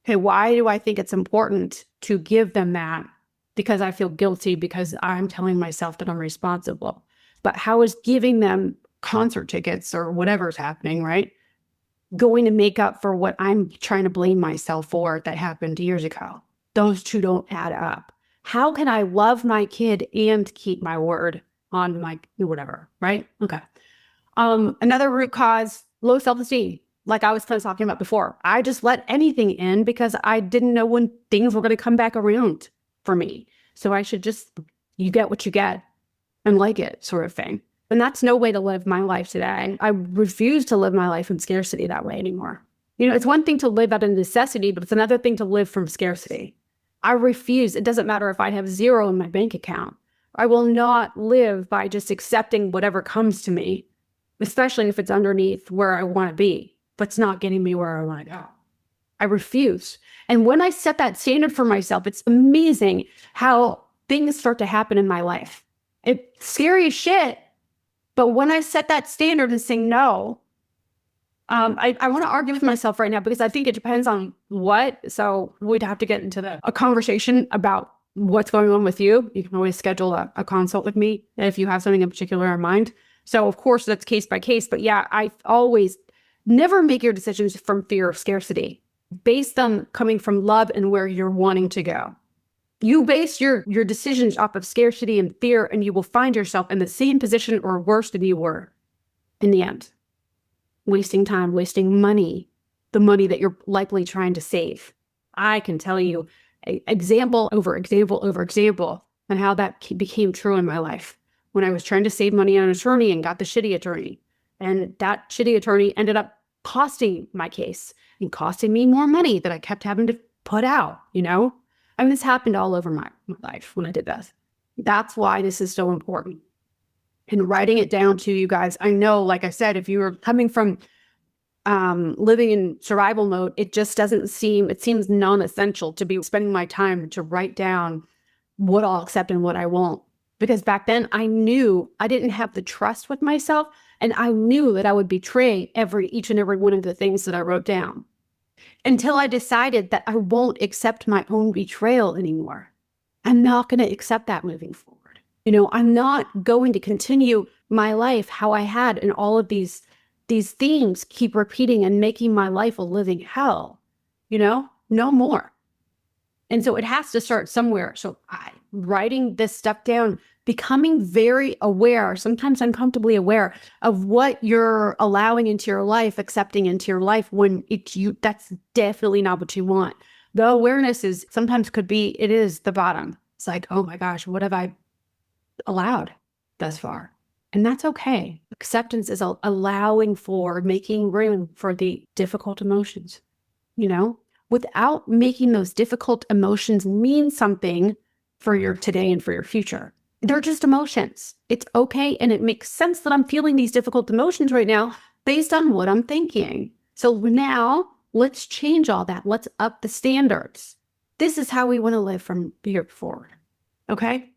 Okay, why do I think it's important to give them that? Because I feel guilty because I'm telling myself that I'm responsible. But how is giving them concert tickets or whatever's happening, right, going to make up for what I'm trying to blame myself for that happened years ago? Those two don't add up. How can I love my kid and keep my word on my whatever, right? Okay. Another root cause, low self-esteem. Like I was kind of talking about before, I just let anything in because I didn't know when things were going to come back around for me. So I should just, you get what you get and like it sort of thing. And that's no way to live my life today. I refuse to live my life in scarcity that way anymore. It's one thing to live out of necessity, but it's another thing to live from scarcity. I refuse. It doesn't matter if I have zero in my bank account. I will not live by just accepting whatever comes to me, especially if it's underneath where I want to be, but it's not getting me where I want to go. I refuse. And when I set that standard for myself, it's amazing how things start to happen in my life. It's scary as shit. But when I set that standard and say no, I want to argue with myself right now because I think it depends on what. So we'd have to get into a conversation about what's going on with you. You can always schedule a consult with me if you have something in particular in mind. So of course that's case by case. But yeah, I always never make your decisions from fear of scarcity. Base them coming from love and where you're wanting to go. You base your decisions off of scarcity and fear, and you will find yourself in the same position or worse than you were in the end. Wasting time, wasting money, the money that you're likely trying to save. I can tell you example over example over example and how that became true in my life when I was trying to save money on an attorney and got the shitty attorney. And that shitty attorney ended up costing my case and costing me more money that I kept having to put out, I mean, this happened all over my life when I did this. That's why this is so important. And writing it down to you guys, I know, like I said, if you were coming from living in survival mode, it seems non-essential to be spending my time to write down what I'll accept and what I won't. Because back then I knew I didn't have the trust with myself, and I knew that I would betray each and every one of the things that I wrote down until I decided that I won't accept my own betrayal anymore. I'm not going to accept that moving forward. I'm not going to continue my life how I had, and all of these themes keep repeating and making my life a living hell. No more. And so it has to start somewhere. So writing this stuff down, becoming very aware, sometimes uncomfortably aware of what you're allowing into your life, accepting into your life when that's definitely not what you want. The awareness is sometimes it is the bottom. It's like, oh my gosh, what have I allowed thus far? And that's okay. Acceptance is allowing for, making room for the difficult emotions, without making those difficult emotions mean something for your today and for your future. They're just emotions. It's okay. And it makes sense that I'm feeling these difficult emotions right now based on what I'm thinking. So now let's change all that. Let's up the standards. This is how we want to live from here forward. Okay.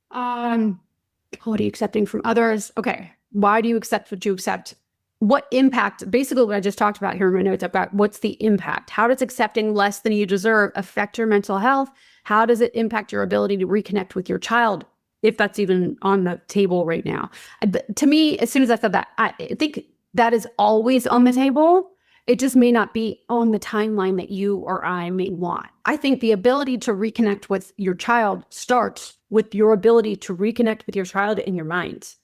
What are you accepting from others? Okay. Why do you accept what you accept? What impact, basically what I just talked about here in my notes about what's the impact? How does accepting less than you deserve affect your mental health? How does it impact your ability to reconnect with your child, if that's even on the table right now? To me, as soon as I said that, I think that is always on the table. It just may not be on the timeline that you or I may want. I think the ability to reconnect with your child starts with your ability to reconnect with your child in your mind.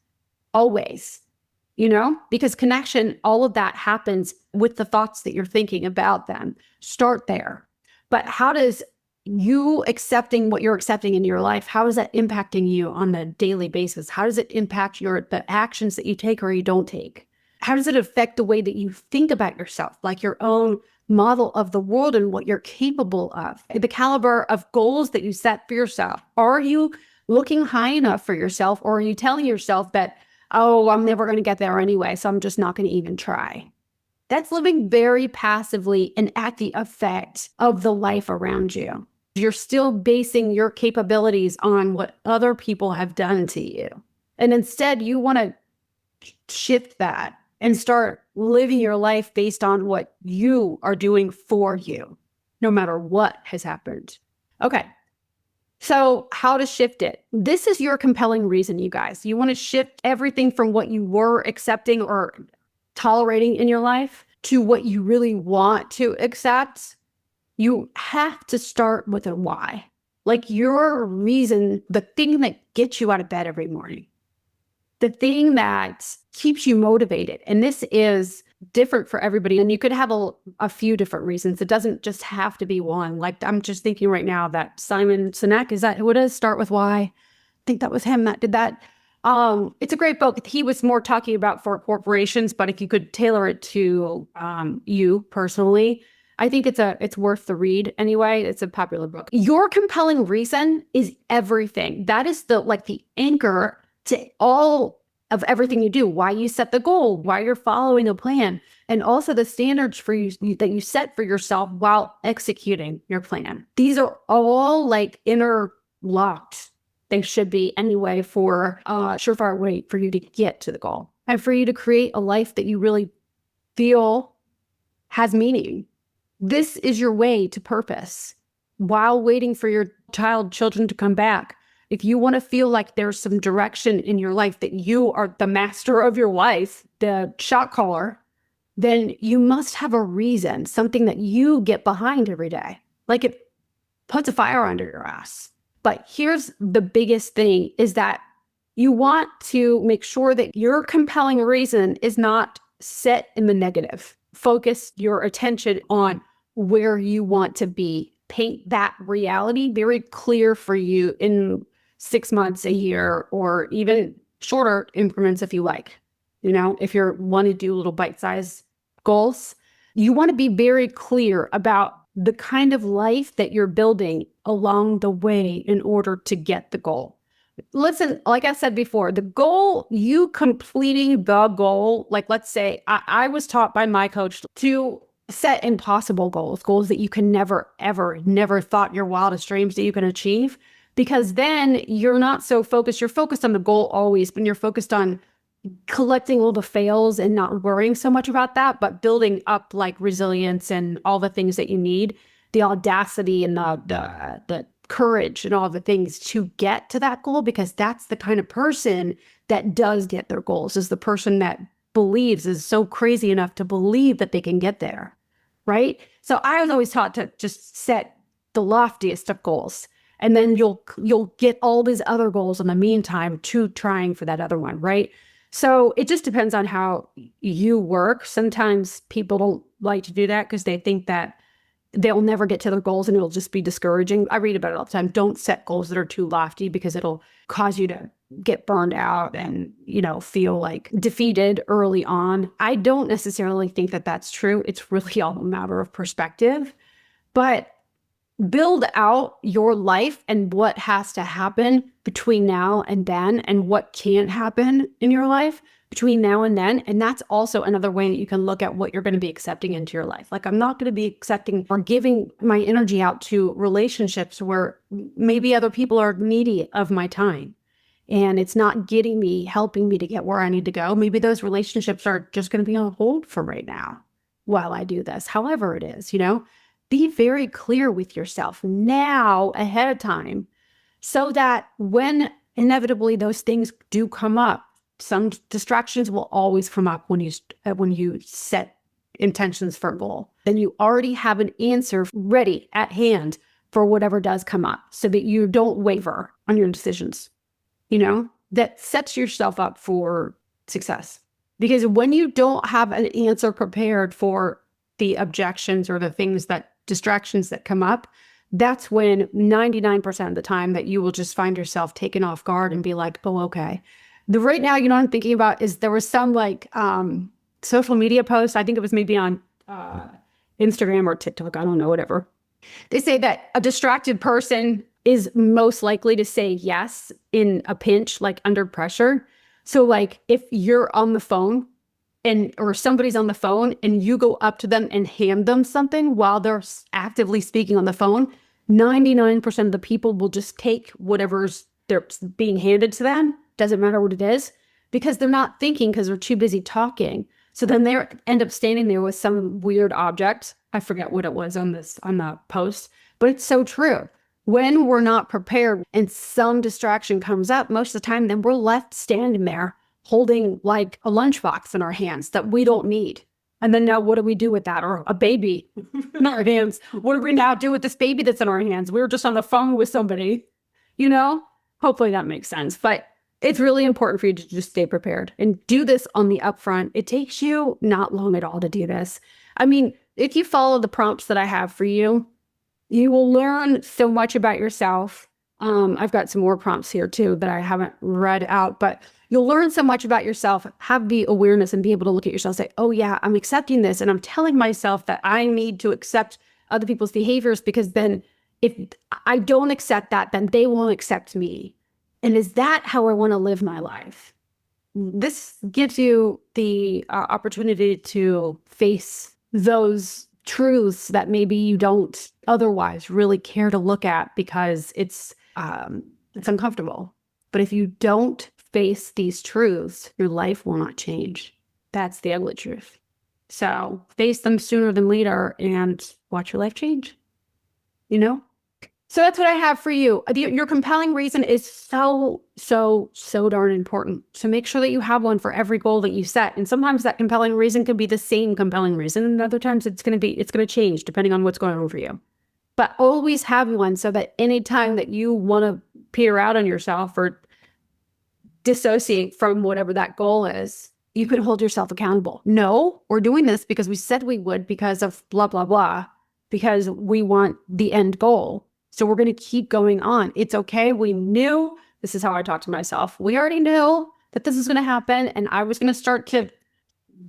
Always. Because connection, all of that happens with the thoughts that you're thinking about them. Start there. But how does you accepting what you're accepting in your life, how is that impacting you on a daily basis? How does it impact the actions that you take or you don't take? How does it affect the way that you think about yourself, like your own model of the world and what you're capable of? The caliber of goals that you set for yourself. Are you looking high enough for yourself, or are you telling yourself that, oh, I'm never going to get there anyway, so I'm just not going to even try? That's living very passively and at the effect of the life around you. You're still basing your capabilities on what other people have done to you. And instead, you want to shift that and start living your life based on what you are doing for you, no matter what has happened. Okay. So how to shift it? This is your compelling reason, you guys. You want to shift everything from what you were accepting or tolerating in your life to what you really want to accept. You have to start with a why. Like your reason, the thing that gets you out of bed every morning, the thing that keeps you motivated. And this is different for everybody. And you could have a few different reasons. It doesn't just have to be one. Like I'm just thinking right now that Simon Sinek, is that who it is? Start with why. I think that was him that did that. It's a great book. He was more talking about for corporations, but if you could tailor it to you personally, I think it's worth the read anyway. It's a popular book. Your compelling reason is everything. That is the anchor to all of everything you do, why you set the goal, why you're following a plan, and also the standards for you that you set for yourself while executing your plan. These are all interlocked. They should be anyway for a surefire way for you to get to the goal and for you to create a life that you really feel has meaning. This is your way to purpose while waiting for your children to come back. If you want to feel like there's some direction in your life, that you are the master of your life, the shot caller, then you must have a reason, something that you get behind every day. Like it puts a fire under your ass. But here's the biggest thing is that you want to make sure that your compelling reason is not set in the negative. Focus your attention on where you want to be. Paint that reality very clear for you in 6 months, a year, or even shorter increments if you like. If you want to do little bite-sized goals, you want to be very clear about the kind of life that you're building along the way in order to get the goal. Listen, like I said before, the goal, you completing the goal, like let's say I was taught by my coach to set impossible goals that you can never thought your wildest dreams that you can achieve. because then you're not so focused. You're focused on the goal always, but you're focused on collecting all the fails and not worrying so much about that, but building up like resilience and all the things that you need, the audacity and the courage and all the things to get to that goal, because that's the kind of person that does get their goals, is the person that believes, is so crazy enough to believe that they can get there, right? So I was always taught to just set the loftiest of goals, and then you'll get all these other goals in the meantime to trying for that other one, right? So it just depends on how you work. Sometimes people don't like to do that because they think that they'll never get to their goals and it'll just be discouraging. I read about it all the time. Don't set goals that are too lofty because it'll cause you to get burned out and, feel like defeated early on. I don't necessarily think that that's true. It's really all a matter of perspective. But build out your life and what has to happen between now and then, and what can't happen in your life between now and then. And that's also another way that you can look at what you're going to be accepting into your life. Like, I'm not going to be accepting or giving my energy out to relationships where maybe other people are needy of my time and it's not helping me to get where I need to go. Maybe those relationships are just going to be on hold for right now while I do this, however it is, Be very clear with yourself now ahead of time, so that when inevitably those things do come up, some distractions will always come up when you set intentions for a goal. Then you already have an answer ready at hand for whatever does come up, so that you don't waver on your decisions. That sets yourself up for success. Because when you don't have an answer prepared for the objections or the distractions that come up, that's when 99% of the time that you will just find yourself taken off guard and be like, oh, okay. Right now, what I'm thinking about is there was some social media post. I think it was maybe on Instagram or TikTok. I don't know, whatever. They say that a distracted person is most likely to say yes in a pinch, like under pressure. So like if you're on the phone or somebody's on the phone and you go up to them and hand them something while they're actively speaking on the phone, 99% of the people will just take whatever's they're being handed to them. Doesn't matter what it is, because they're not thinking, because they're too busy talking. So then they end up standing there with some weird object. I forget what it was on the post, but it's so true. When we're not prepared and some distraction comes up, most of the time, then we're left standing there holding like a lunchbox in our hands that we don't need. And then now what do we do with that? Or a baby in our hands. What do we now do with this baby that's in our hands? We were just on the phone with somebody, Hopefully that makes sense. But it's really important for you to just stay prepared and do this on the upfront. It takes you not long at all to do this. I mean, if you follow the prompts that I have for you, you will learn so much about yourself. I've got some more prompts here too that I haven't read out, but you'll learn so much about yourself, have the awareness and be able to look at yourself and say, oh yeah, I'm accepting this. And I'm telling myself that I need to accept other people's behaviors, because then if I don't accept that, then they won't accept me. And is that how I want to live my life? This gives you the opportunity to face those truths that maybe you don't otherwise really care to look at because it's uncomfortable. But if you don't face these truths, your life will not change. That's the ugly truth. So face them sooner than later and watch your life change. So that's what I have for you. Your compelling reason is so darn important. So make sure that you have one for every goal that you set. And sometimes that compelling reason can be the same compelling reason. And other times it's going to change depending on what's going on for you. But always have one, so that anytime that you want to peter out on yourself or dissociate from whatever that goal is, you can hold yourself accountable. No, we're doing this because we said we would, because of blah, blah, blah, because we want the end goal. So we're going to keep going on. It's okay. We knew, this is how I talk to myself. We already knew that this was going to happen, and I was going to start to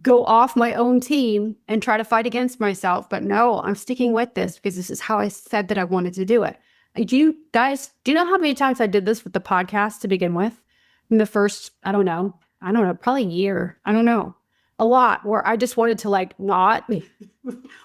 go off my own team and try to fight against myself. But no, I'm sticking with this because this is how I said that I wanted to do it. Do you know how many times I did this with the podcast to begin with? In the first, I don't know, probably a year. I don't know. A lot, where I just wanted to not.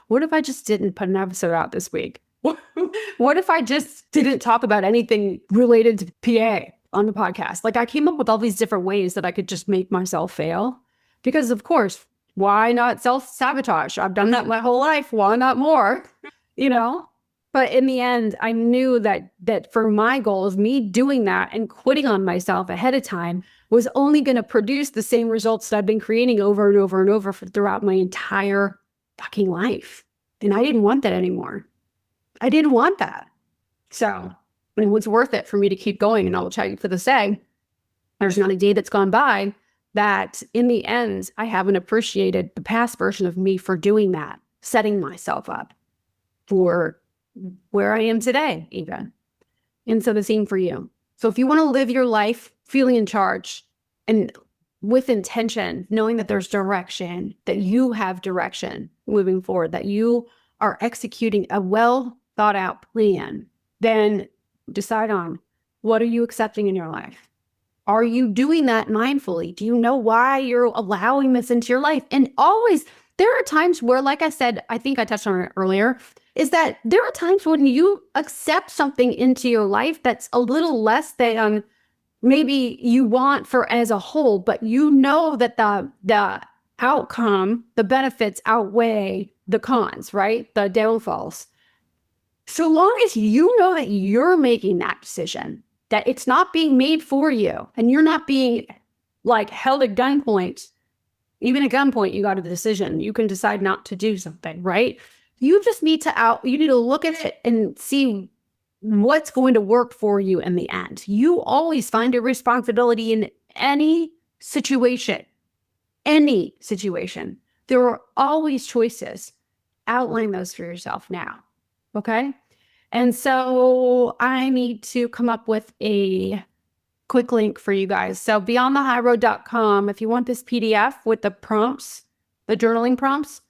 What if I just didn't put an episode out this week? What if I just didn't talk about anything related to PA on the podcast? Like I came up with all these different ways that I could just make myself fail. Because of course, why not self-sabotage? I've done that my whole life. Why not more? You know? But in the end, I knew that for my goals, me doing that and quitting on myself ahead of time was only going to produce the same results that I've been creating over and over and over throughout my entire fucking life. And I didn't want that anymore. I didn't want that. So it was worth it for me to keep going. And I will tell you for the say, there's not a day that's gone by that in the end, I haven't appreciated the past version of me for doing that, setting myself up for where I am today, even. And so the same for you. So if you want to live your life feeling in charge and with intention, knowing that there's direction, that you have direction moving forward, that you are executing a well thought out plan, then decide on what are you accepting in your life? Are you doing that mindfully? Do you know why you're allowing this into your life? And always, there are times where, like I said, I think I touched on it earlier, is that there are times when you accept something into your life that's a little less than maybe you want for as a whole, but you know that the outcome, the benefits outweigh the cons, right? The downfalls. So long as you know that you're making that decision, that it's not being made for you and you're not being like held at gunpoint, even at gunpoint, you got a decision. You can decide not to do something, right? You just need to you need to look at it and see what's going to work for you in the end. You always find a responsibility in any situation. Any situation. There are always choices. Outline those for yourself now. Okay? And so I need to come up with a quick link for you guys. So beyondthehighroad.com, if you want this PDF with the prompts, the journaling prompts,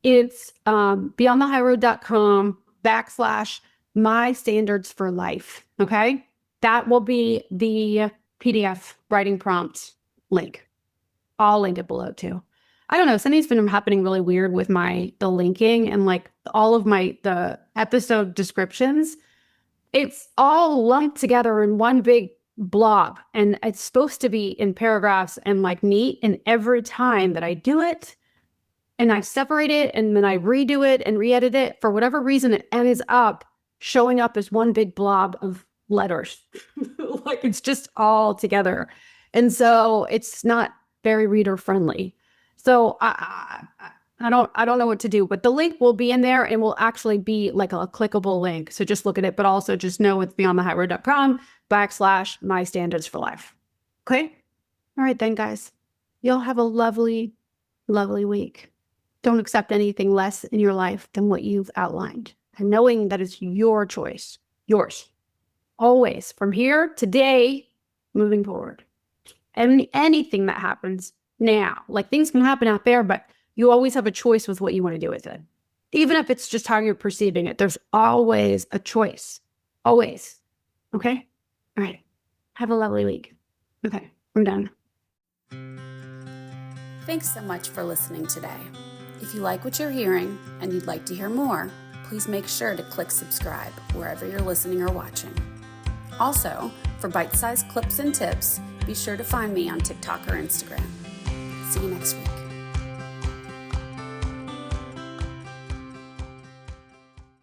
it's beyondthehighroad.com/my standards for life. Okay? That will be the PDF writing prompt link. I'll link it below too. I don't know. Something's been happening really weird with the linking and like all of the episode descriptions. It's all lumped together in one big blob, and it's supposed to be in paragraphs and like neat. And every time that I do it and I separate it and then I redo it and re-edit it, for whatever reason, it ends up showing up as one big blob of letters. Like it's just all together. And so it's not very reader friendly. So I don't know what to do, but the link will be in there and will actually be like a clickable link. So just look at it, but also just know it's beyondthehighroad.com/my standards for life. Okay. All right then, guys, y'all have a lovely, lovely week. Don't accept anything less in your life than what you've outlined, and knowing that it's your choice, yours, always from here, today, moving forward. And anything that happens now, like things can happen out there, but you always have a choice with what you want to do with it. Even if it's just how you're perceiving it, there's always a choice. Always. Okay? All right. Have a lovely week. Okay. I'm done. Thanks so much for listening today. If you like what you're hearing and you'd like to hear more, please make sure to click subscribe wherever you're listening or watching. Also, for bite-sized clips and tips, be sure to find me on TikTok or Instagram. See you next week.